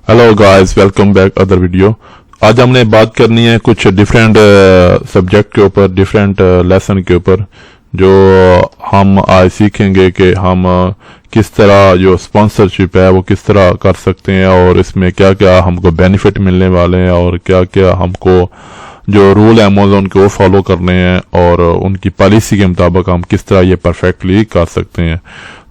Hello guys, welcome back other video. आज हमने बात करनी है कुछ डिफरेंट सब्जेक्ट के ऊपर, डिफरेंट लेसन के ऊपर, जो हम आज सीखेंगे कि हम किस तरह जो स्पॉन्सरशिप है वो किस तरह कर सकते हैं और इसमें क्या क्या हमको बेनिफिट मिलने वाले हैं और क्या क्या हमको जो रूल अमेज़न के वो फॉलो करने हैं और उनकी पॉलिसी के मुताबिक हम किस तरह ये परफेक्टली कर सकते हैं।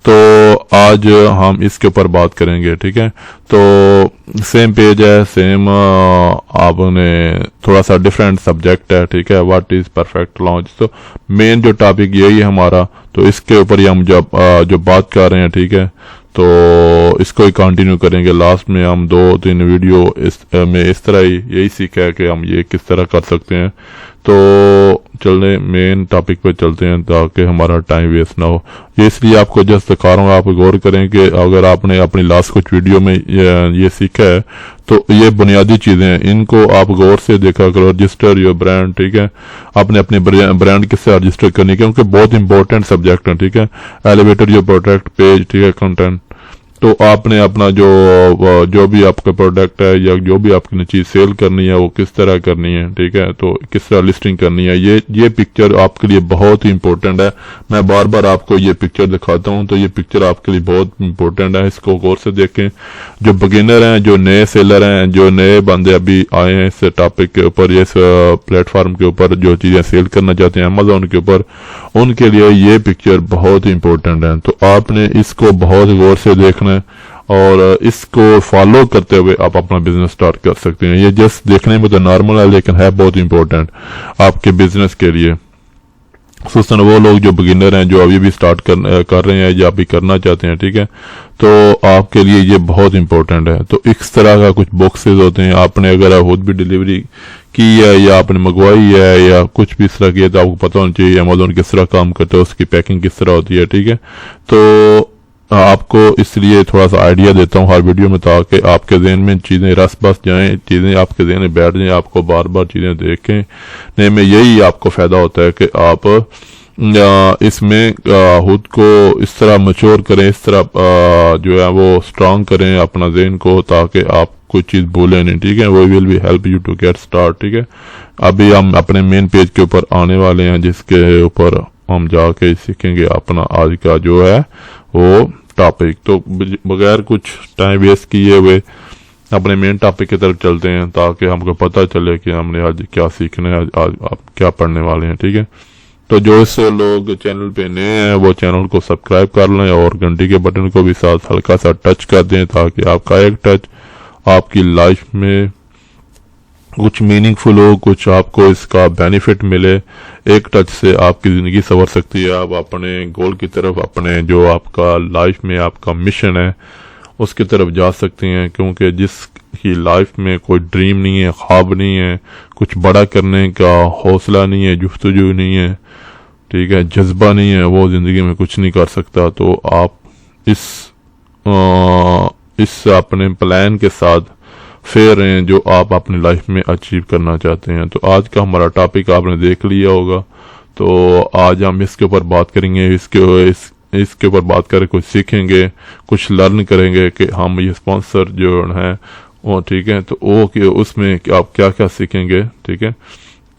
तो आज हम इसके ऊपर बात करेंगे, ठीक है। तो सेम पेज है, सेम आपने थोड़ा सा डिफरेंट सब्जेक्ट है, ठीक है। व्हाट इज परफेक्ट लॉन्च, तो मेन जो टॉपिक यही है हमारा, तो इसके ऊपर ही हम जो बात कर रहे हैं, ठीक है। तो इसको ही कंटिन्यू करेंगे। लास्ट में हम 2-3 वीडियो में इस तरह ही यही सीखा है कि हम ये किस तरह कर सकते हैं। तो चलने मेन टॉपिक पे चलते हैं ताकि हमारा टाइम वेस्ट ना हो। ये इसलिए आपको जस्ट दिखा रहा हूँ, आप गौर करें कि अगर आपने अपनी लास्ट कुछ वीडियो में ये सीखा है तो ये बुनियादी चीज़ें हैं, इनको आप गौर से देखा करो। रजिस्टर योर ब्रांड, ठीक है। आपने अपने ब्रांड किससे रजिस्टर करनी है, क्योंकि बहुत इंपॉर्टेंट सब्जेक्ट है, ठीक है। एलिवेटर योर प्रोडक्ट पेज, ठीक है, कंटेंट। तो आपने अपना जो भी आपका प्रोडक्ट है या जो भी आपकी चीज़ सेल करनी है वो किस तरह करनी है, ठीक है। तो किस तरह लिस्टिंग करनी है, ये पिक्चर आपके लिए बहुत ही इंपॉर्टेंट है। मैं बार बार आपको ये पिक्चर दिखाता हूँ, तो ये पिक्चर आपके लिए बहुत इंपॉर्टेंट है। इसको गौर से देखें। जो बिगिनर हैं, जो नए सेलर हैं, जो नए बंदे अभी आए हैं इस टॉपिक के ऊपर, इस प्लेटफॉर्म के ऊपर जो चीज़ें सेल करना चाहते हैं अमेज़न के ऊपर, उनके लिए ये पिक्चर बहुत ही इंपॉर्टेंट है। तो आपने इसको बहुत गौर से देखना है और इसको फॉलो करते हुए आप अपना बिजनेस स्टार्ट कर सकते हैं। ये जस्ट देखने में तो नॉर्मल है लेकिन है बहुत इंपॉर्टेंट आपके बिजनेस के लिए। खुसूसन वो लोग जो बिगिनर हैं, जो अभी भी स्टार्ट कर रहे हैं या अभी करना चाहते हैं, ठीक है। तो आपके लिए ये बहुत इंपॉर्टेंट है। तो इस तरह का कुछ बॉक्सेस होते हैं, आपने अगर खुद भी डिलीवरी की है या आपने मंगवाई है या कुछ भी इस तरह किया, तो आपको पता होना चाहिए अमेज़न किस तरह काम करता है, उसकी पैकिंग किस तरह होती है, ठीक है। तो आपको इसलिए थोड़ा सा आइडिया देता हूँ हर वीडियो में, ताकि आपके जहन में चीज़ें रस बस जाएं, चीज़ें आपके जहन में बैठ जाएं, आपको बार बार चीज़ें देखने में यही आपको फ़ायदा होता है कि आप इसमें खुद को इस तरह मैच्योर करें, इस तरह जो है वो स्ट्रांग करें अपना जहन को, ताकि आप कोई चीज़ भूलें नहीं, ठीक है। वो will be help you to get start, ठीक है। अभी हम अपने मेन पेज के ऊपर आने वाले हैं, जिसके ऊपर हम जाके सीखेंगे अपना आज का जो है वो टॉपिक। तो बगैर कुछ टाइम वेस्ट किए हुए अपने मेन टॉपिक की तरफ चलते हैं, ताकि हमको पता चले कि हमने आज क्या सीखना है, आज आप क्या पढ़ने वाले हैं, ठीक है। तो जो इस लोग चैनल पे नए हैं वो चैनल को सब्सक्राइब कर लें और घंटी के बटन को भी साथ हल्का सा टच कर दें, ताकि आपका एक टच आपकी लाइफ में कुछ मीनिंगफुल हो, कुछ आपको इसका बेनिफिट मिले। एक टच से आपकी ज़िंदगी संवर सकती है। आप अपने गोल की तरफ, अपने जो आपका लाइफ में आपका मिशन है उसकी तरफ जा सकते हैं, क्योंकि जिसकी लाइफ में कोई ड्रीम नहीं है, ख्वाब नहीं है, कुछ बड़ा करने का हौसला नहीं है, जुफ्तजू नहीं है, ठीक है, जज्बा नहीं है, वो ज़िंदगी में कुछ नहीं कर सकता। तो आप इस अपने प्लान के साथ फेयर हैं जो आप अपनी लाइफ में अचीव करना चाहते हैं। तो आज का हमारा टॉपिक आपने देख लिया होगा। तो आज हम इसके ऊपर बात करेंगे, इसके ऊपर बात करके कुछ सीखेंगे, कुछ लर्न करेंगे कि हम ये स्पॉन्सर जो है वो, ठीक है, तो वो कि उसमें आप क्या क्या सीखेंगे, ठीक है।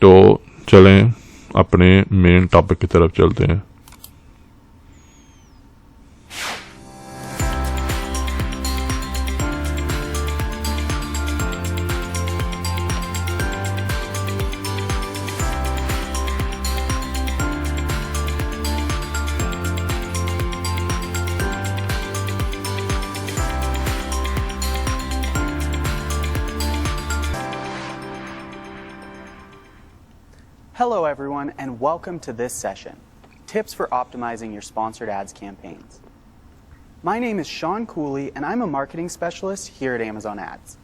तो चलें अपने मेन टॉपिक की तरफ चलते हैं। Hello everyone and welcome to this session, Tips for Optimizing Your Sponsored Ads Campaigns. My name is Sean Cooley and I'm a marketing specialist here at Amazon Ads.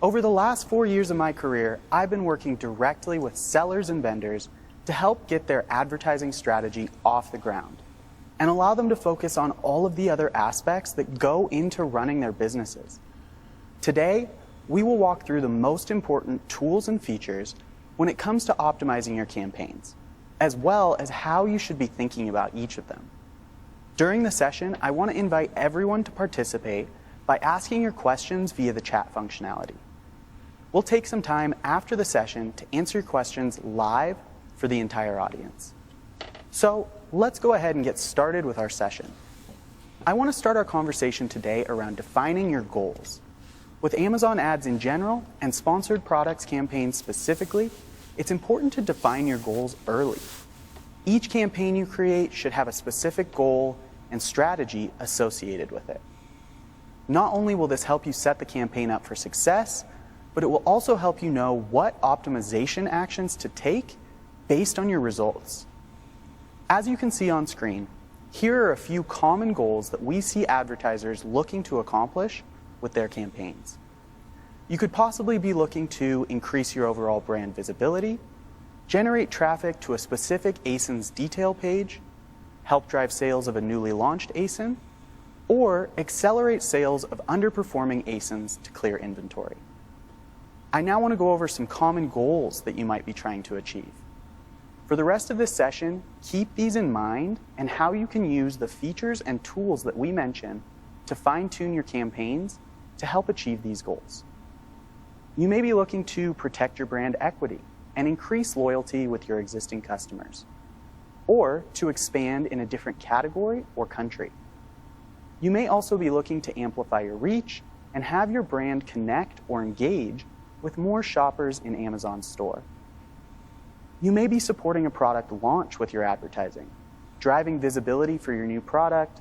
Over the last 4 years of my career, I've been working directly with sellers and vendors to help get their advertising strategy off the ground and allow them to focus on all of the other aspects that go into running their businesses. Today, we will walk through the most important tools and features when it comes to optimizing your campaigns, as well as how you should be thinking about each of them. During the session, I want to invite everyone to participate by asking your questions via the chat functionality. We'll take some time after the session to answer your questions live for the entire audience. So let's go ahead and get started with our session. I want to start our conversation today around defining your goals. With Amazon ads in general and sponsored products campaigns specifically, it's important to define your goals early. Each campaign you create should have a specific goal and strategy associated with it. Not only will this help you set the campaign up for success, but it will also help you know what optimization actions to take based on your results. As you can see on screen, here are a few common goals that we see advertisers looking to accomplish with their campaigns. You could possibly be looking to increase your overall brand visibility, generate traffic to a specific ASIN's detail page, help drive sales of a newly launched ASIN, or accelerate sales of underperforming ASINs to clear inventory. I now want to go over some common goals that you might be trying to achieve. For the rest of this session, keep these in mind and how you can use the features and tools that we mention to fine-tune your campaigns to help achieve these goals. You may be looking to protect your brand equity and increase loyalty with your existing customers, or to expand in a different category or country. You may also be looking to amplify your reach and have your brand connect or engage with more shoppers in Amazon's store. You may be supporting a product launch with your advertising, driving visibility for your new product,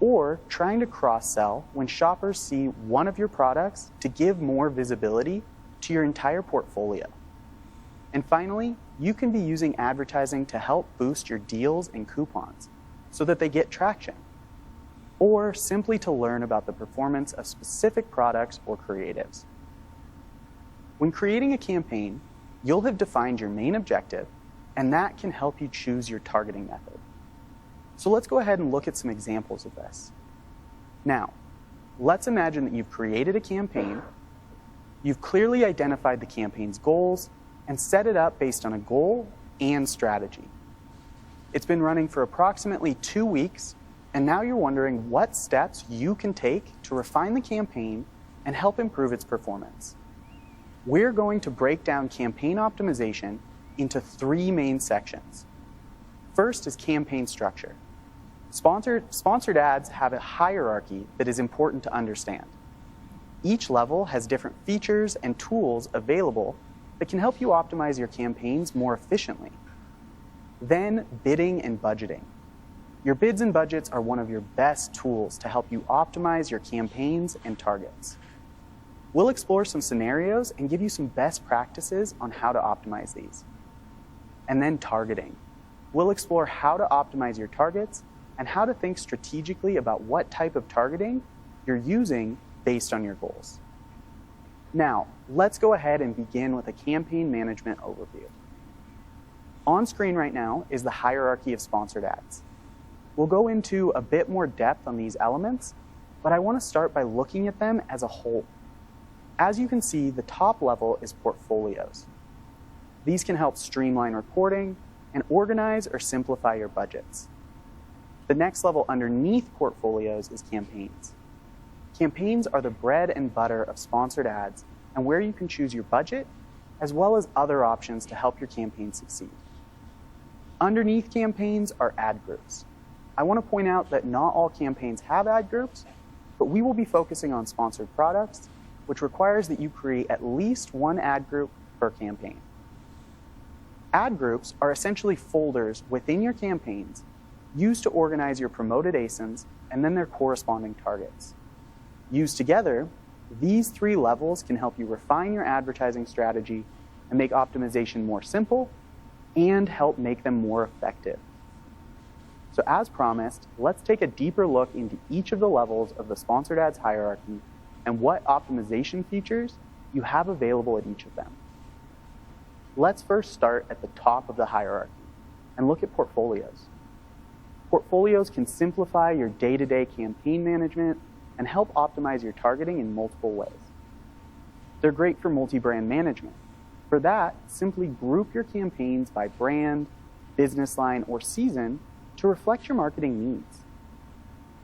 or trying to cross-sell when shoppers see one of your products to give more visibility to your entire portfolio. And finally, you can be using advertising to help boost your deals and coupons so that they get traction, or simply to learn about the performance of specific products or creatives. When creating a campaign, you'll have defined your main objective, and that can help you choose your targeting method. So let's go ahead and look at some examples of this. Now, let's imagine that you've created a campaign, you've clearly identified the campaign's goals, and set it up based on a goal and strategy. It's been running for approximately 2 weeks, and now you're wondering what steps you can take to refine the campaign and help improve its performance. We're going to break down campaign optimization into 3 main sections. First is campaign structure. Sponsored ads have a hierarchy that is important to understand. Each level has different features and tools available that can help you optimize your campaigns more efficiently. Then, bidding and budgeting. Your bids and budgets are one of your best tools to help you optimize your campaigns and targets. We'll explore some scenarios and give you some best practices on how to optimize these. And then targeting. We'll explore how to optimize your targets and how to think strategically about what type of targeting you're using based on your goals. Now, let's go ahead and begin with a campaign management overview. On screen right now is the hierarchy of sponsored ads. We'll go into a bit more depth on these elements, but I want to start by looking at them as a whole. As you can see, the top level is portfolios. These can help streamline reporting and organize or simplify your budgets. The next level underneath portfolios is campaigns. Campaigns are the bread and butter of sponsored ads and where you can choose your budget as well as other options to help your campaign succeed. Underneath campaigns are ad groups. I want to point out that not all campaigns have ad groups, but we will be focusing on sponsored products, which requires that you create at least 1 ad group per campaign. Ad groups are essentially folders within your campaigns used to organize your promoted ASINs and then their corresponding targets. Used together, these 3 levels can help you refine your advertising strategy and make optimization more simple and help make them more effective. So as promised, let's take a deeper look into each of the levels of the sponsored ads hierarchy and what optimization features you have available at each of them. Let's first start at the top of the hierarchy and look at portfolios. Portfolios can simplify your day-to-day campaign management and help optimize your targeting in multiple ways. They're great for multi-brand management. For that, simply group your campaigns by brand, business line, or season to reflect your marketing needs.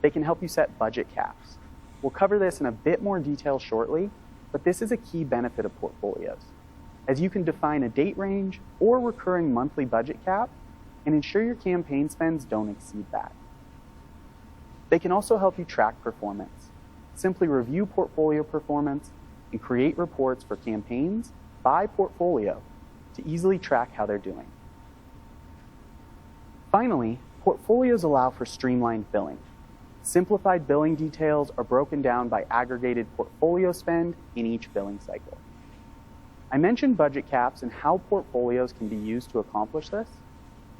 They can help you set budget caps. We'll cover this in a bit more detail shortly, but this is a key benefit of portfolios, as you can define a date range or recurring monthly budget cap and ensure your campaign spends don't exceed that. They can also help you track performance. Simply review portfolio performance and create reports for campaigns by portfolio to easily track how they're doing. Finally, portfolios allow for streamlined billing. Simplified billing details are broken down by aggregated portfolio spend in each billing cycle. I mentioned budget caps and how portfolios can be used to accomplish this.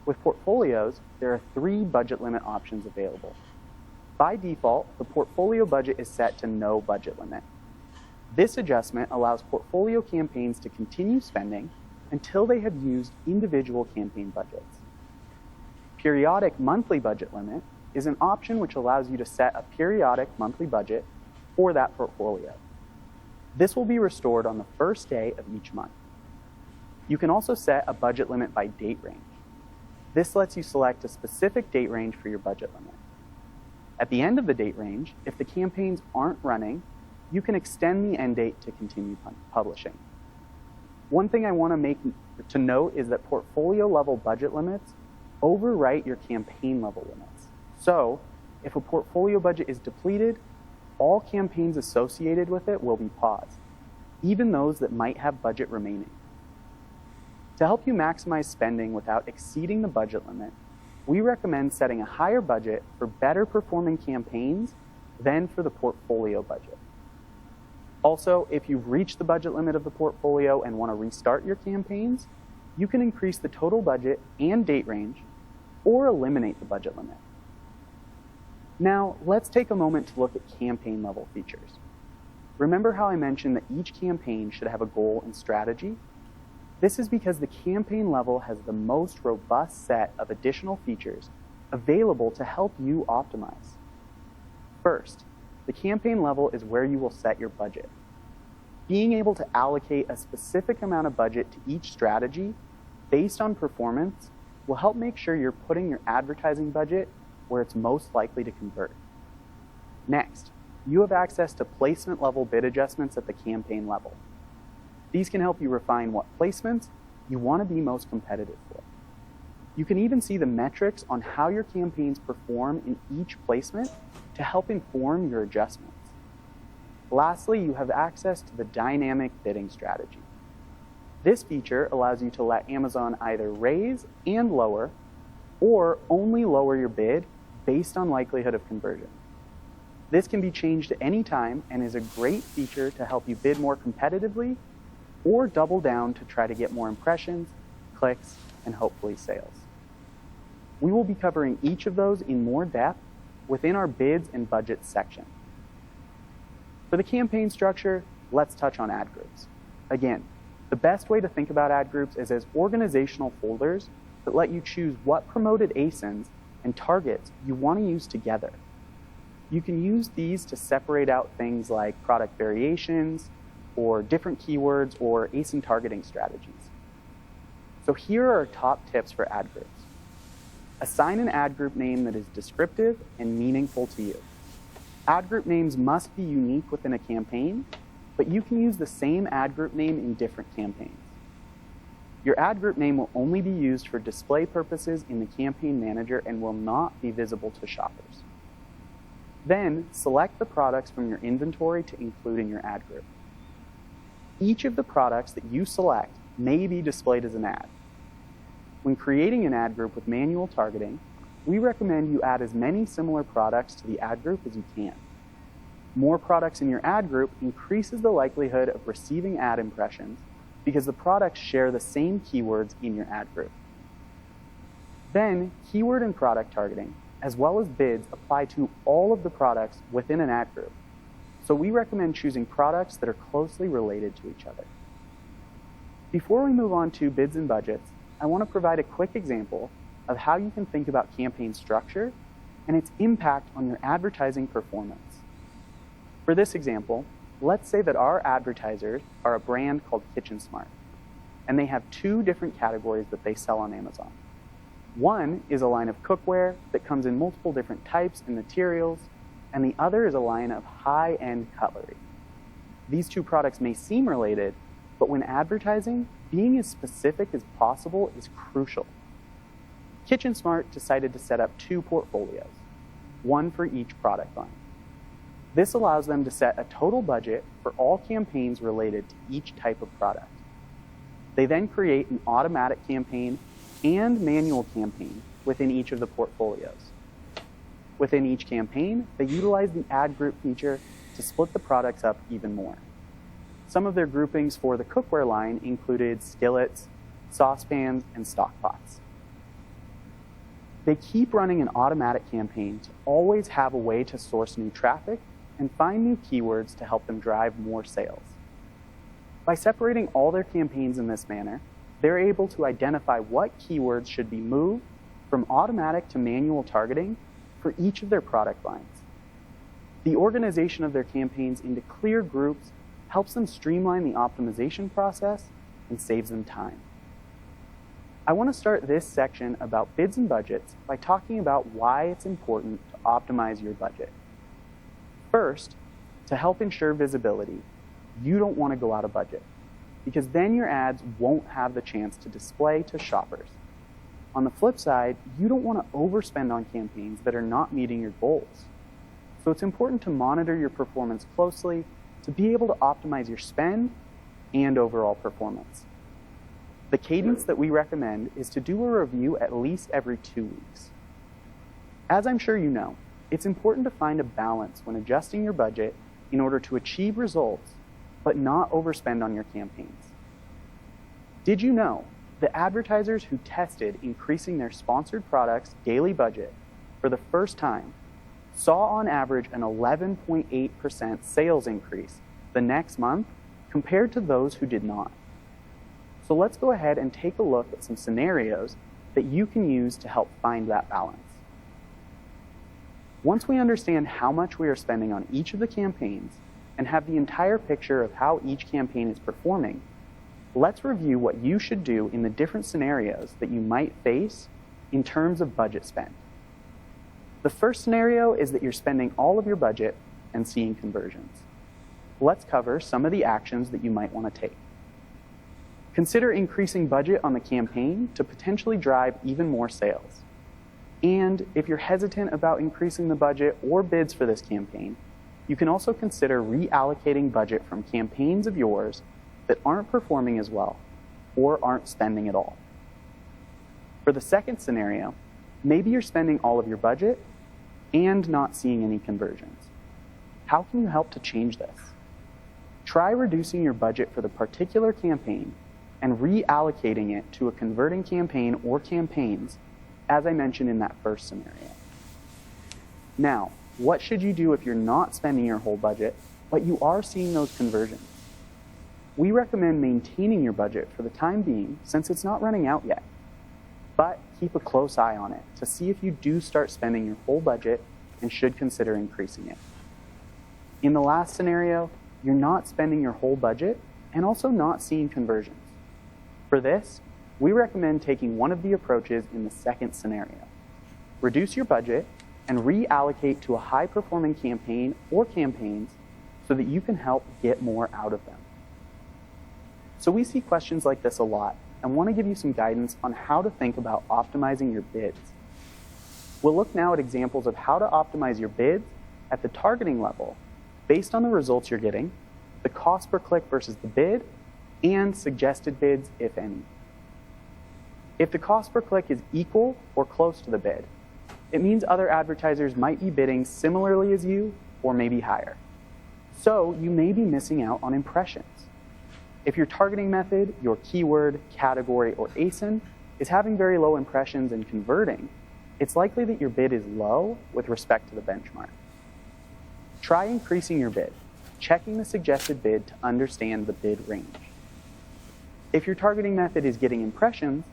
With portfolios, there are 3 budget limit options available. By default, the portfolio budget is set to no budget limit. This adjustment allows portfolio campaigns to continue spending until they have used individual campaign budgets. Periodic monthly budget limit is an option which allows you to set a periodic monthly budget for that portfolio. This will be restored on the first day of each month. You can also set a budget limit by date range. This lets you select a specific date range for your budget limit. At the end of the date range, if the campaigns aren't running, you can extend the end date to continue publishing. One thing I want to note is that portfolio level budget limits overwrite your campaign level limits. So, if a portfolio budget is depleted, all campaigns associated with it will be paused, even those that might have budget remaining. To help you maximize spending without exceeding the budget limit, we recommend setting a higher budget for better performing campaigns than for the portfolio budget. Also, if you've reached the budget limit of the portfolio and want to restart your campaigns, you can increase the total budget and date range or eliminate the budget limit. Now, let's take a moment to look at campaign level features. Remember how I mentioned that each campaign should have a goal and strategy? This is because the campaign level has the most robust set of additional features available to help you optimize. First, the campaign level is where you will set your budget. Being able to allocate a specific amount of budget to each strategy based on performance will help make sure you're putting your advertising budget where it's most likely to convert. Next, you have access to placement level bid adjustments at the campaign level. These can help you refine what placements you want to be most competitive for. You can even see the metrics on how your campaigns perform in each placement to help inform your adjustments. Lastly, you have access to the dynamic bidding strategy. This feature allows you to let Amazon either raise and lower or only lower your bid based on likelihood of conversion. This can be changed at any time and is a great feature to help you bid more competitively or double down to try to get more impressions, clicks, and hopefully sales. We will be covering each of those in more depth within our bids and budgets section. For the campaign structure, let's touch on ad groups. Again, the best way to think about ad groups is as organizational folders that let you choose what promoted ASINs and targets you want to use together. You can use these to separate out things like product variations or different keywords or ASIN targeting strategies. So here are our top tips for ad groups. Assign an ad group name that is descriptive and meaningful to you. Ad group names must be unique within a campaign, but you can use the same ad group name in different campaigns. Your ad group name will only be used for display purposes in the campaign manager and will not be visible to shoppers. Then, select the products from your inventory to include in your ad group. Each of the products that you select may be displayed as an ad. When creating an ad group with manual targeting, we recommend you add as many similar products to the ad group as you can. More products in your ad group increases the likelihood of receiving ad impressions because the products share the same keywords in your ad group. Then, keyword and product targeting, as well as bids, apply to all of the products within an ad group. So we recommend choosing products that are closely related to each other. Before we move on to bids and budgets, I want to provide a quick example of how you can think about campaign structure and its impact on your advertising performance. For this example, let's say that our advertisers are a brand called Kitchen Smart, and they have 2 different categories that they sell on Amazon. One is a line of cookware that comes in multiple different types and materials, and the other is a line of high-end cutlery. These two products may seem related, but when advertising, being as specific as possible is crucial. Kitchen Smart decided to set up two portfolios, one for each product line. This allows them to set a total budget for all campaigns related to each type of product. They then create an automatic campaign and manual campaign within each of the portfolios. Within each campaign, they utilize the ad group feature to split the products up even more. Some of their groupings for the cookware line included skillets, saucepans, and stock pots. They keep running an automatic campaign to always have a way to source new traffic and find new keywords to help them drive more sales. By separating all their campaigns in this manner, they're able to identify what keywords should be moved from automatic to manual targeting for each of their product lines. The organization of their campaigns into clear groups helps them streamline the optimization process and saves them time. I want to start this section about bids and budgets by talking about why it's important to optimize your budget. First, to help ensure visibility, you don't want to go out of budget, because then your ads won't have the chance to display to shoppers. On the flip side, you don't want to overspend on campaigns that are not meeting your goals. So it's important to monitor your performance closely to be able to optimize your spend and overall performance. The cadence that we recommend is to do a review at least every 2 weeks. As I'm sure you know, it's important to find a balance when adjusting your budget in order to achieve results, but not overspend on your campaigns. Did you know that advertisers who tested increasing their sponsored products' daily budget for the first time saw on average an 11.8% sales increase the next month compared to those who did not? So let's go ahead and take a look at some scenarios that you can use to help find that balance. Once we understand how much we are spending on each of the campaigns and have the entire picture of how each campaign is performing, let's review what you should do in the different scenarios that you might face in terms of budget spend. The first scenario is that you're spending all of your budget and seeing conversions. Let's cover some of the actions that you might want to take. Consider increasing budget on the campaign to potentially drive even more sales. And if you're hesitant about increasing the budget or bids for this campaign, you can also consider reallocating budget from campaigns of yours that aren't performing as well or aren't spending at all. For the second scenario, maybe you're spending all of your budget and not seeing any conversions. How can you help to change this? Try reducing your budget for the particular campaign and reallocating it to a converting campaign or campaigns, as I mentioned in that first scenario. Now, what should you do if you're not spending your whole budget, but you are seeing those conversions? We recommend maintaining your budget for the time being, since it's not running out yet. But keep a close eye on it to see if you do start spending your whole budget and should consider increasing it. In the last scenario, you're not spending your whole budget and also not seeing conversions. For this, we recommend taking one of the approaches in the second scenario. Reduce your budget and reallocate to a high-performing campaign or campaigns so that you can help get more out of them. So we see questions like this a lot and want to give you some guidance on how to think about optimizing your bids. We'll look now at examples of how to optimize your bids at the targeting level based on the results you're getting, the cost per click versus the bid, and suggested bids, if any. If the cost per click is equal or close to the bid, it means other advertisers might be bidding similarly as you or maybe higher. So you may be missing out on impressions. If your targeting method, your keyword, category, or ASIN is having very low impressions and converting, it's likely that your bid is low with respect to the benchmark. Try increasing your bid, checking the suggested bid to understand the bid range. If your targeting method is getting impressions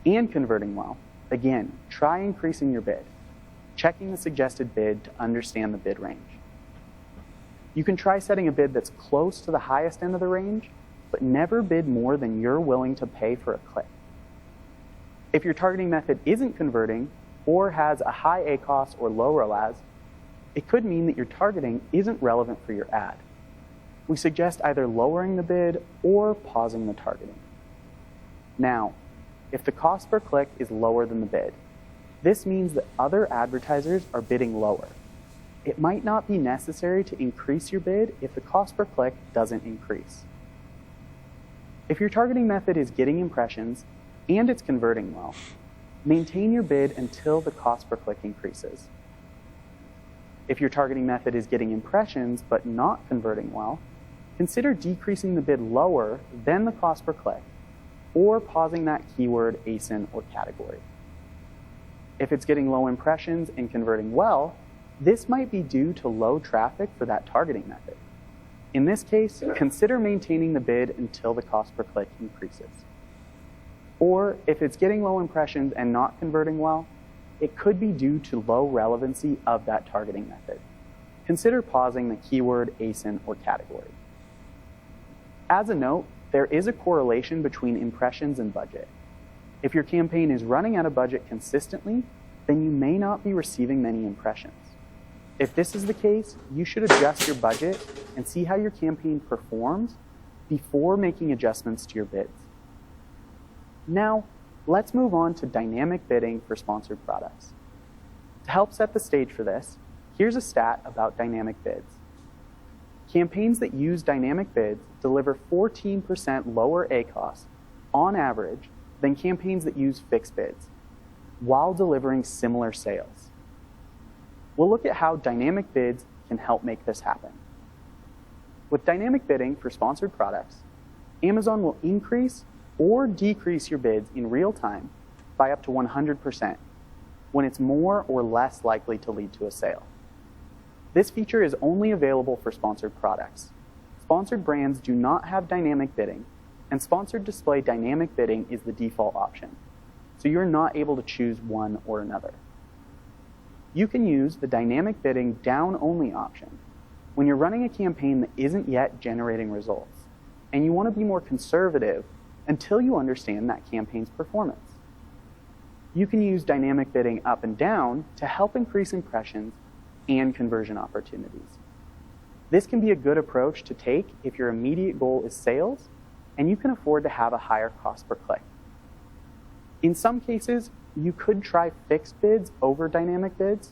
and converting well, again, try increasing your bid, checking the suggested bid to understand the bid range. You can try setting a bid that's close to the highest end of the range, but never bid more than you're willing to pay for a click. If your targeting method isn't converting or has a high ACoS or low ROAS, it could mean that your targeting isn't relevant for your ad. We suggest either lowering the bid or pausing the targeting. Now, if the cost per click is lower than the bid, this means that other advertisers are bidding lower. It might not be necessary to increase your bid if the cost per click doesn't increase. If your targeting method is getting impressions and it's converting well, maintain your bid until the cost per click increases. If your targeting method is getting impressions but not converting well, consider decreasing the bid lower than the cost per click or pausing that keyword, ASIN, or category. If it's getting low impressions and converting well, this might be due to low traffic for that targeting method. In this case, consider maintaining the bid until the cost per click increases. Or if it's getting low impressions and not converting well, it could be due to low relevancy of that targeting method. Consider pausing the keyword, ASIN, or category. As a note, there is a correlation between impressions and budget. If your campaign is running out of budget consistently, then you may not be receiving many impressions. If this is the case, you should adjust your budget and see how your campaign performs before making adjustments to your bids. Now, let's move on to dynamic bidding for sponsored products. To help set the stage for this, here's a stat about dynamic bids. Campaigns that use dynamic bids deliver 14% lower ACoS on average than campaigns that use fixed bids, while delivering similar sales. We'll look at how dynamic bids can help make this happen. With dynamic bidding for sponsored products, Amazon will increase or decrease your bids in real time by up to 100% when it's more or less likely to lead to a sale. This feature is only available for sponsored products. Sponsored brands do not have dynamic bidding, and sponsored display dynamic bidding is the default option, so you're not able to choose one or another. You can use the dynamic bidding down-only option when you're running a campaign that isn't yet generating results, and you want to be more conservative until you understand that campaign's performance. You can use dynamic bidding up and down to help increase impressions and conversion opportunities. This can be a good approach to take if your immediate goal is sales and you can afford to have a higher cost per click. In some cases, you could try fixed bids over dynamic bids.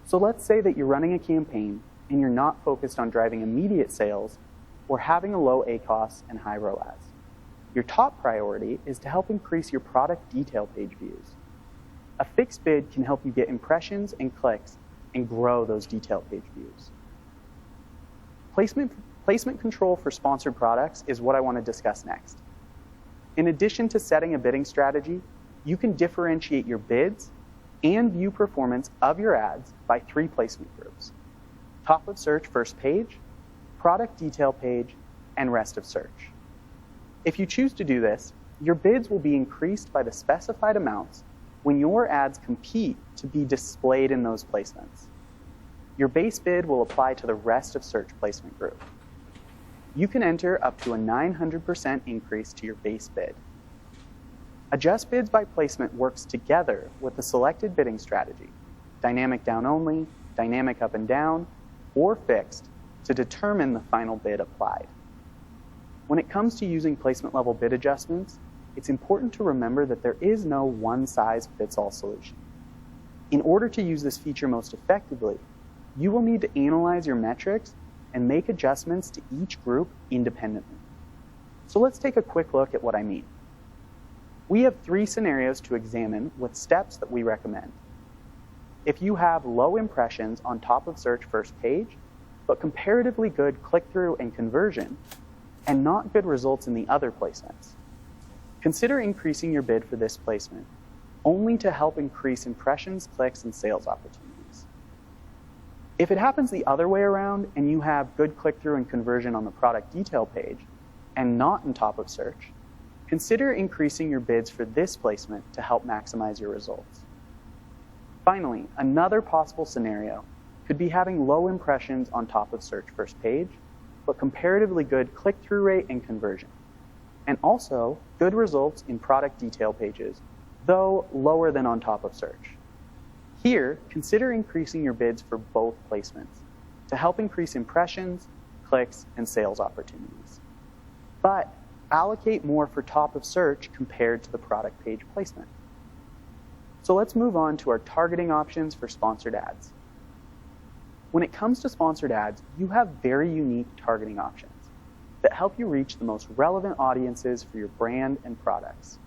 So let's say that you're running a campaign and you're not focused on driving immediate sales or having a low ACoS and high ROAS. Your top priority is to help increase your product detail page views. A fixed bid can help you get impressions and clicks and grow those detail page views. Placement control for sponsored products is what I want to discuss next. In addition to setting a bidding strategy, you can differentiate your bids and view performance of your ads by 3 placement groups: top of search first page, product detail page, and rest of search. If you choose to do this, your bids will be increased by the specified amounts when your ads compete to be displayed in those placements. Your base bid will apply to the rest of search placement group. You can enter up to a 900% increase to your base bid. Adjust bids by placement works together with the selected bidding strategy, dynamic down only, dynamic up and down, or fixed, to determine the final bid applied. When it comes to using placement level bid adjustments, it's important to remember that there is no one-size-fits-all solution. In order to use this feature most effectively, you will need to analyze your metrics and make adjustments to each group independently. So let's take a quick look at what I mean. We have 3 scenarios to examine with steps that we recommend. If you have low impressions on top of search first page, but comparatively good click-through and conversion, and not good results in the other placements, consider increasing your bid for this placement, only to help increase impressions, clicks, and sales opportunities. If it happens the other way around and you have good click-through and conversion on the product detail page and not in top of search, consider increasing your bids for this placement to help maximize your results. Finally, another possible scenario could be having low impressions on top of search first page, but comparatively good click-through rate and conversion, and also good results in product detail pages, though lower than on top of search. Here, consider increasing your bids for both placements to help increase impressions, clicks, and sales opportunities. But allocate more for top of search compared to the product page placement. So let's move on to our targeting options for sponsored ads. When it comes to sponsored ads, you have very unique targeting options that help you reach the most relevant audiences for your brand and products.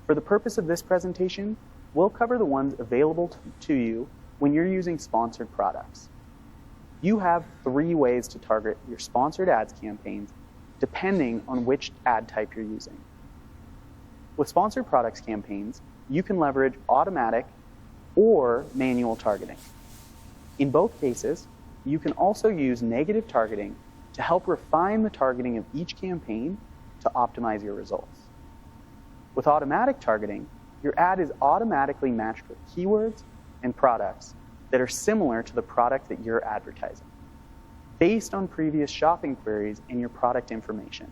For the purpose of this presentation, we'll cover the ones available to you when you're using sponsored products. You have 3 ways to target your sponsored ads campaigns depending on which ad type you're using. With sponsored products campaigns, you can leverage automatic or manual targeting. In both cases, you can also use negative targeting to help refine the targeting of each campaign to optimize your results. With automatic targeting, your ad is automatically matched with keywords and products that are similar to the product that you're advertising, based on previous shopping queries and your product information.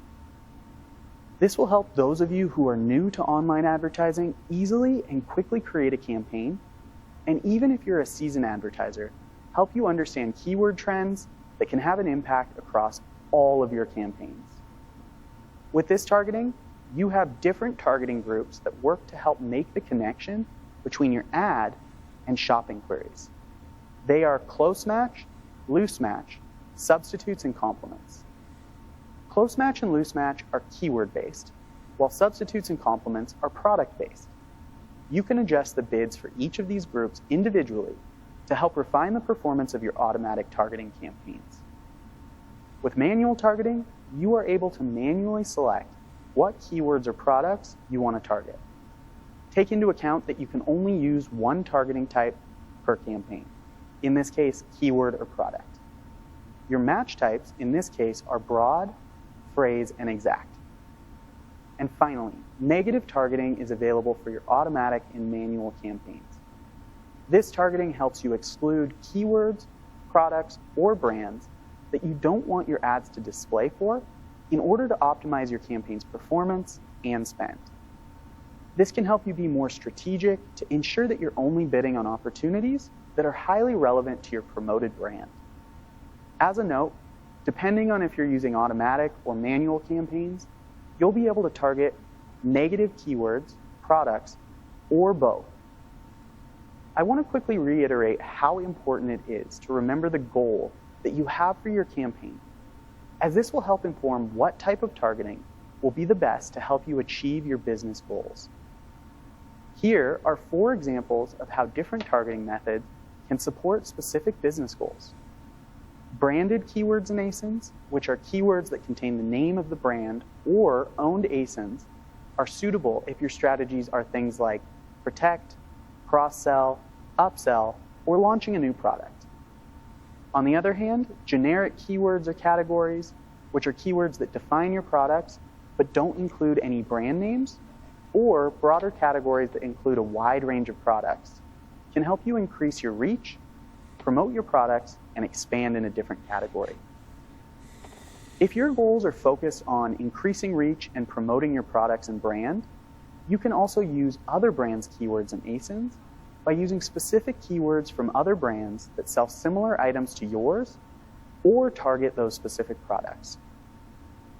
This will help those of you who are new to online advertising easily and quickly create a campaign, and even if you're a seasoned advertiser, help you understand keyword trends that can have an impact across all of your campaigns. With this targeting, you have different targeting groups that work to help make the connection between your ad and shopping queries. They are close match, loose match, substitutes, and complements. Close match and loose match are keyword-based, while substitutes and complements are product-based. You can adjust the bids for each of these groups individually to help refine the performance of your automatic targeting campaigns. With manual targeting, you are able to manually select what keywords or products you want to target. Take into account that you can only use one targeting type per campaign, in this case, keyword or product. Your match types, in this case, are broad, phrase, and exact. And finally, negative targeting is available for your automatic and manual campaigns. This targeting helps you exclude keywords, products, or brands that you don't want your ads to display for in order to optimize your campaign's performance and spend. This can help you be more strategic to ensure that you're only bidding on opportunities that are highly relevant to your promoted brand. As a note, depending on if you're using automatic or manual campaigns, you'll be able to target negative keywords, products, or both. I want to quickly reiterate how important it is to remember the goal that you have for your campaign, as this will help inform what type of targeting will be the best to help you achieve your business goals. Here are 4 examples of how different targeting methods can support specific business goals. Branded keywords and ASINs, which are keywords that contain the name of the brand or owned ASINs, are suitable if your strategies are things like protect, cross-sell, upsell, or launching a new product. On the other hand, generic keywords or categories, which are keywords that define your products but don't include any brand names, or broader categories that include a wide range of products, can help you increase your reach, promote your products, and expand in a different category. If your goals are focused on increasing reach and promoting your products and brand, you can also use other brands' keywords and ASINs by using specific keywords from other brands that sell similar items to yours or target those specific products.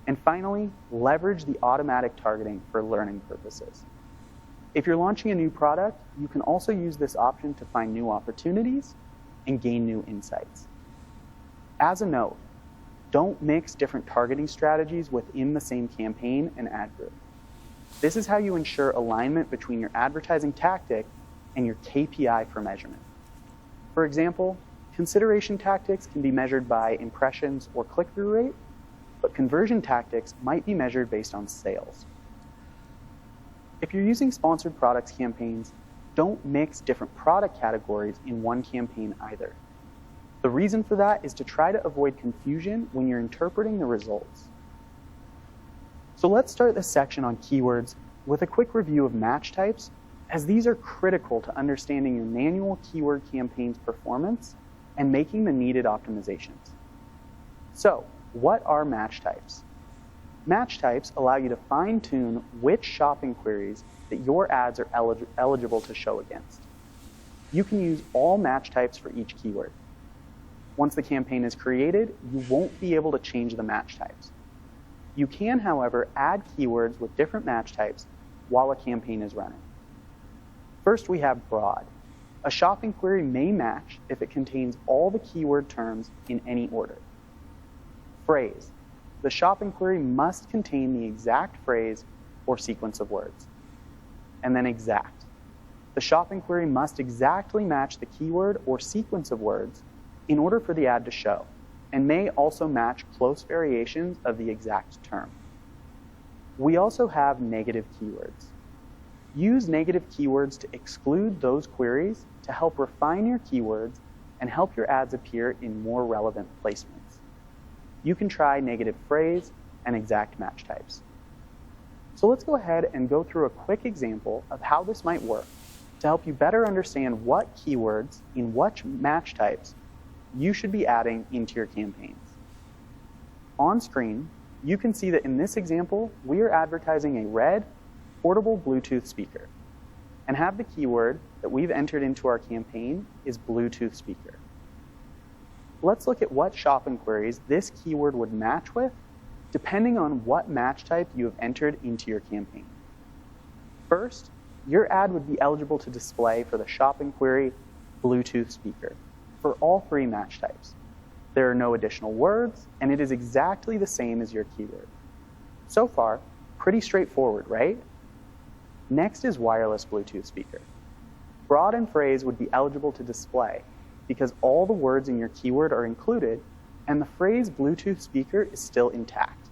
And finally, leverage the automatic targeting for learning purposes. If you're launching a new product, you can also use this option to find new opportunities and gain new insights. As a note, don't mix different targeting strategies within the same campaign and ad group. This is how you ensure alignment between your advertising tactic and your KPI for measurement. For example, consideration tactics can be measured by impressions or click-through rate, but conversion tactics might be measured based on sales. If you're using sponsored products campaigns, don't mix different product categories in one campaign either. The reason for that is to try to avoid confusion when you're interpreting the results. So let's start this section on keywords with a quick review of match types, as these are critical to understanding your manual keyword campaign's performance and making the needed optimizations. So, what are match types? Match types allow you to fine-tune which shopping queries that your ads are eligible to show against. You can use all match types for each keyword. Once the campaign is created, you won't be able to change the match types. You can, however, add keywords with different match types while a campaign is running. First, we have broad. A shopping query may match if it contains all the keyword terms in any order. Phrase. The shopping query must contain the exact phrase or sequence of words. And then exact. The shopping query must exactly match the keyword or sequence of words in order for the ad to show, and may also match close variations of the exact term. We also have negative keywords. Use negative keywords to exclude those queries to help refine your keywords and help your ads appear in more relevant placements. You can try negative phrase and exact match types. So let's go ahead and go through a quick example of how this might work to help you better understand what keywords in what match types you should be adding into your campaigns. On screen, you can see that in this example, we are advertising a red portable Bluetooth speaker and have the keyword that we've entered into our campaign is Bluetooth speaker. Let's look at what shopping queries this keyword would match with depending on what match type you have entered into your campaign. First, your ad would be eligible to display for the shopping query Bluetooth speaker for all three match types. There are no additional words, and it is exactly the same as your keyword. So far, pretty straightforward, right? Next is wireless Bluetooth speaker. Broad and phrase would be eligible to display because all the words in your keyword are included and the phrase Bluetooth speaker is still intact.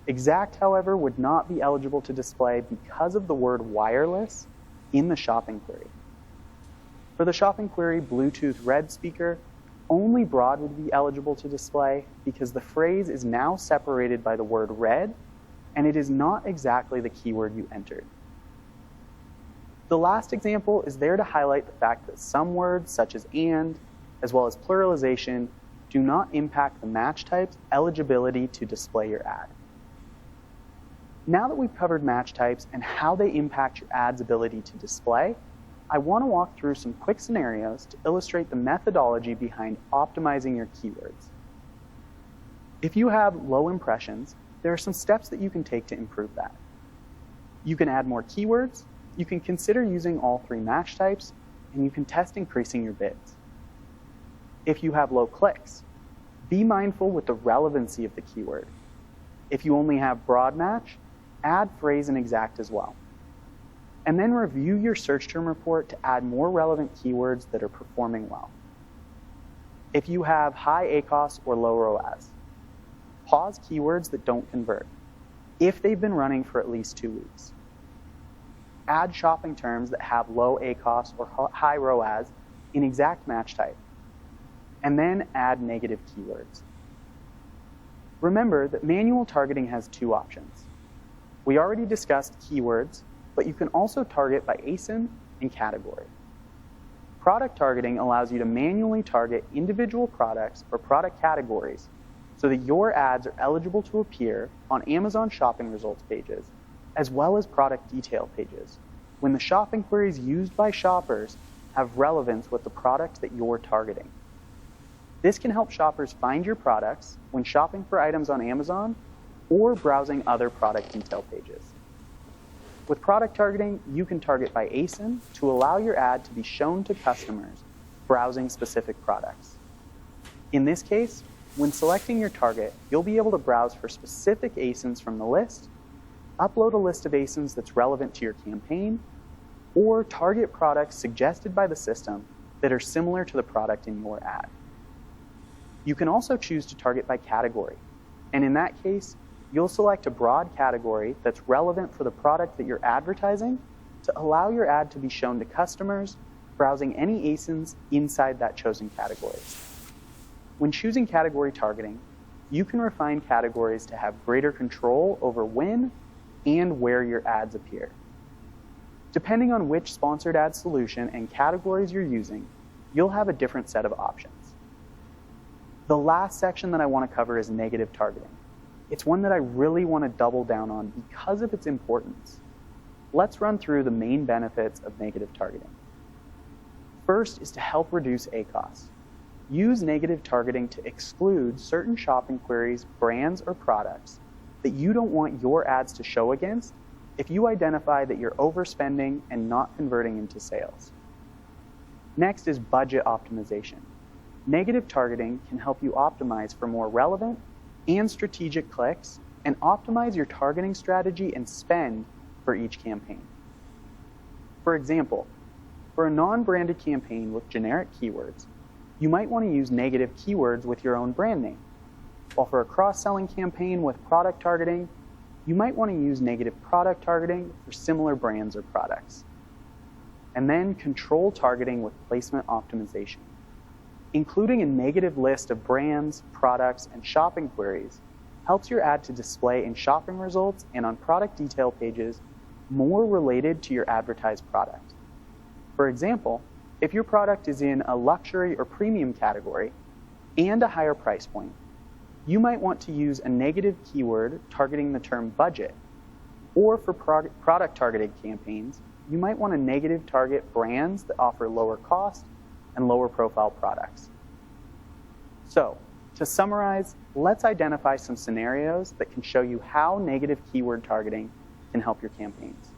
Exact, however, would not be eligible to display because of the word wireless in the shopping query. For the shopping query Bluetooth red speaker, only broad would be eligible to display because the phrase is now separated by the word red and it is not exactly the keyword you entered. The last example is there to highlight the fact that some words such as and, as well as pluralization, do not impact the match type's eligibility to display your ad. Now that we've covered match types and how they impact your ad's ability to display, I want to walk through some quick scenarios to illustrate the methodology behind optimizing your keywords. If you have low impressions, there are some steps that you can take to improve that. You can add more keywords, you can consider using all three match types, and you can test increasing your bids. If you have low clicks, be mindful with the relevancy of the keyword. If you only have broad match, add phrase and exact as well. And then review your search term report to add more relevant keywords that are performing well. If you have high ACoS or low ROAS, pause keywords that don't convert if they've been running for at least 2 weeks. Add shopping terms that have low ACoS or high ROAS in exact match type, and then add negative keywords. Remember that manual targeting has 2 options. We already discussed keywords, but you can also target by ASIN and category. Product targeting allows you to manually target individual products or product categories so that your ads are eligible to appear on Amazon shopping results pages, as well as product detail pages, when the shopping queries used by shoppers have relevance with the product that you're targeting. This can help shoppers find your products when shopping for items on Amazon or browsing other product detail pages. With product targeting, you can target by ASIN to allow your ad to be shown to customers browsing specific products. In this case, when selecting your target, you'll be able to browse for specific ASINs from the list, upload a list of ASINs that's relevant to your campaign, or target products suggested by the system that are similar to the product in your ad. You can also choose to target by category, and in that case, you'll select a broad category that's relevant for the product that you're advertising to allow your ad to be shown to customers browsing any ASINs inside that chosen category. When choosing category targeting, you can refine categories to have greater control over when and where your ads appear. Depending on which sponsored ad solution and categories you're using, you'll have a different set of options. The last section that I want to cover is negative targeting. It's one that I really want to double down on because of its importance. Let's run through the main benefits of negative targeting. first is to help reduce ACoS. Use negative targeting to exclude certain shopping queries, brands, or products that you don't want your ads to show against if you identify that you're overspending and not converting into sales. Next is budget optimization. Negative targeting can help you optimize for more relevant and strategic clicks and optimize your targeting strategy and spend for each campaign. For example, for a non-branded campaign with generic keywords, you might want to use negative keywords with your own brand name. While for a cross-selling campaign with product targeting, you might want to use negative product targeting for similar brands or products. And then control targeting with placement optimization. Including a negative list of brands, products, and shopping queries helps your ad to display in shopping results and on product detail pages more related to your advertised product. For example, if your product is in a luxury or premium category and a higher price point, you might want to use a negative keyword targeting the term budget, or for product targeted campaigns, you might want to negative target brands that offer lower cost and lower profile products. So, to summarize, let's identify some scenarios that can show you how negative keyword targeting can help your campaigns.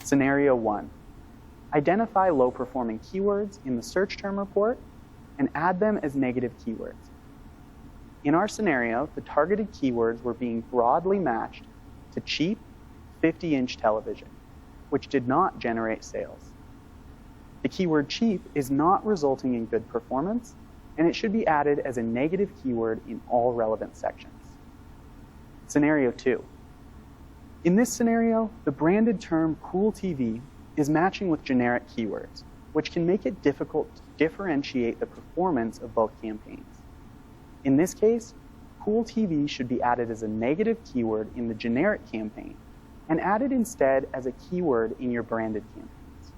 Scenario 1. Identify low-performing keywords in the search term report and add them as negative keywords. In our scenario, the targeted keywords were being broadly matched to cheap 50-inch television, which did not generate sales. The keyword cheap is not resulting in good performance, and it should be added as a negative keyword in all relevant sections. Scenario 2. In this scenario, the branded term Cool TV is matching with generic keywords, which can make it difficult to differentiate the performance of both campaigns. In this case, Cool TV should be added as a negative keyword in the generic campaign and added instead as a keyword in your branded campaigns.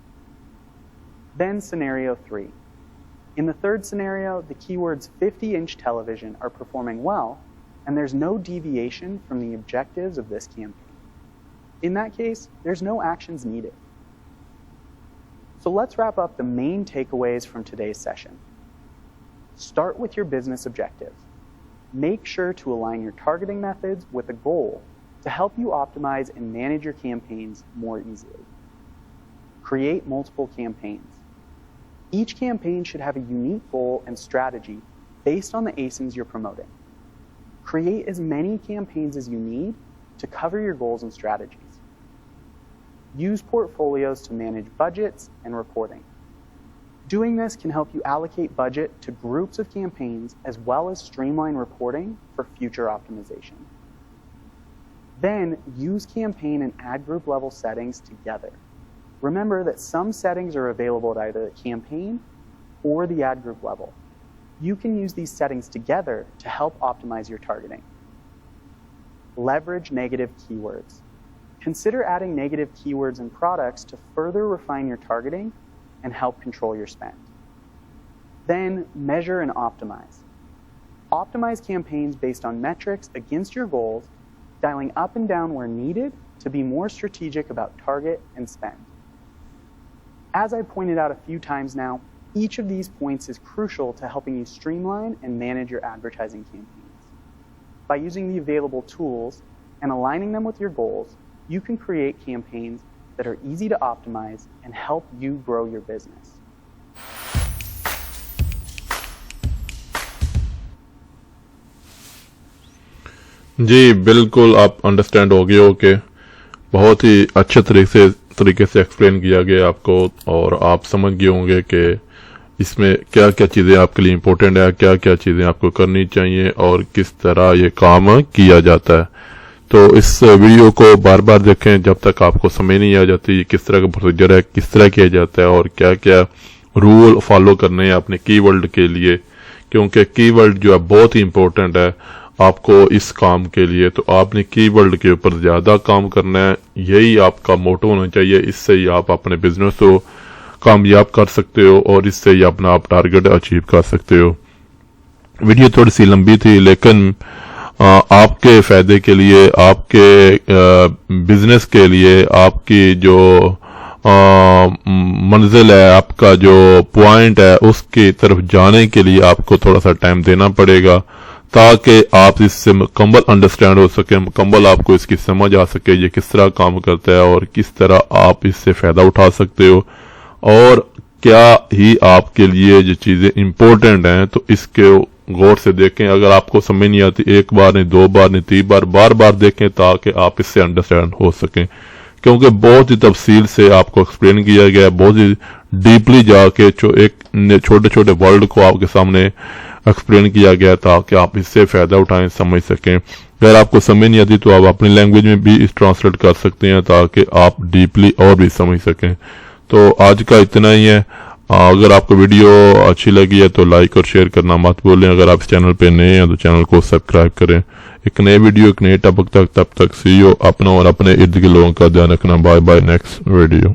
Then scenario 3. In the third scenario, the keywords 50-inch television are performing well, and there's no deviation from the objectives of this campaign. In that case, there's no actions needed. So let's wrap up the main takeaways from today's session. Start with your business objectives. Make sure to align your targeting methods with a goal to help you optimize and manage your campaigns more easily. Create multiple campaigns. Each campaign should have a unique goal and strategy based on the ASINs you're promoting. Create as many campaigns as you need to cover your goals and strategies. Use portfolios to manage budgets and reporting. Doing this can help you allocate budget to groups of campaigns as well as streamline reporting for future optimization. Then use campaign and ad group level settings together. Remember that some settings are available at either the campaign or the ad group level. You can use these settings together to help optimize your targeting. Leverage negative keywords. Consider adding negative keywords and products to further refine your targeting and help control your spend. Then measure and optimize. Optimize campaigns based on metrics against your goals, dialing up and down where needed to be more strategic about target and spend. As I pointed out a few times now, each of these points is crucial to helping you streamline and manage your advertising campaigns. By using the available tools and aligning them with your goals, you can create campaigns that are easy to optimize and help you grow your business. जी बिल्कुल, आप understand हो गए हो कि बहुत ही अच्छे तरीके से एक्सप्लेन किया गया आपको, और आप समझ गए होंगे कि इसमें क्या क्या चीज़ें आपके लिए इम्पोर्टेंट है, क्या क्या चीज़ें आपको करनी चाहिए और किस तरह ये काम किया जाता है। तो इस वीडियो को बार बार देखें जब तक आपको समझ नहीं आ जाती किस तरह का प्रोसीजर है, किस तरह किया जाता है और क्या क्या रूल फॉलो करने हैं अपने कीवर्ड के लिए, क्योंकि कीवर्ड जो है बहुत ही इम्पोर्टेंट है आपको इस काम के लिए। तो आपने कीवर्ड के ऊपर ज्यादा काम करना है, यही आपका मोटो होना चाहिए। इससे ही आप अपने बिजनेस को कामयाब कर सकते हो और इससे ही अपना आप टारगेट अचीव कर सकते हो। वीडियो थोड़ी सी लंबी थी, लेकिन आपके फायदे के लिए, आपके बिजनेस के लिए, आपकी जो منزل ہے, آپ کا جو پوائنٹ ہے, اس کی طرف جانے کے لیے آپ کو تھوڑا سا ٹائم دینا پڑے گا تاکہ آپ اس سے مکمل انڈرسٹینڈ ہو سکے, مکمل آپ کو اس کی سمجھ آ سکے یہ کس طرح کام کرتا ہے اور کس طرح آپ اس سے فائدہ اٹھا سکتے ہو, اور کیا ہی آپ کے لیے جو چیزیں امپورٹنٹ ہیں تو اس کے غور سے دیکھیں. اگر آپ کو سمجھ نہیں آتی ایک بار نہیں, دو بار نہیں, 3 بار, بار بار دیکھیں تاکہ آپ اس سے انڈرسٹینڈ ہو سکیں, کیونکہ بہت ہی تفصیل سے آپ کو ایکسپلین کیا گیا ہے, بہت ہی ڈیپلی جا کے ایک چھوٹے چھوٹے ورلڈ کو آپ کے سامنے ایکسپلین کیا گیا تاکہ آپ اس سے فائدہ اٹھائیں, سمجھ سکیں. اگر آپ کو سمجھ نہیں آتی تو آپ اپنی لینگویج میں بھی اس ٹرانسلیٹ کر سکتے ہیں تاکہ آپ ڈیپلی اور بھی سمجھ سکیں. تو آج کا اتنا ہی ہے. اگر آپ کو ویڈیو اچھی لگی ہے تو لائک اور شیئر کرنا مت بھولیں. اگر آپ اس چینل پہ نئے ہیں تو چینل کو سبسکرائب کریں. ایک نئے ویڈیو ایک نئے ٹاپک تک, تب تک سی یو. اپنا اور اپنے ارد گرد لوگوں کا دھیان رکھنا. Bye bye, next video.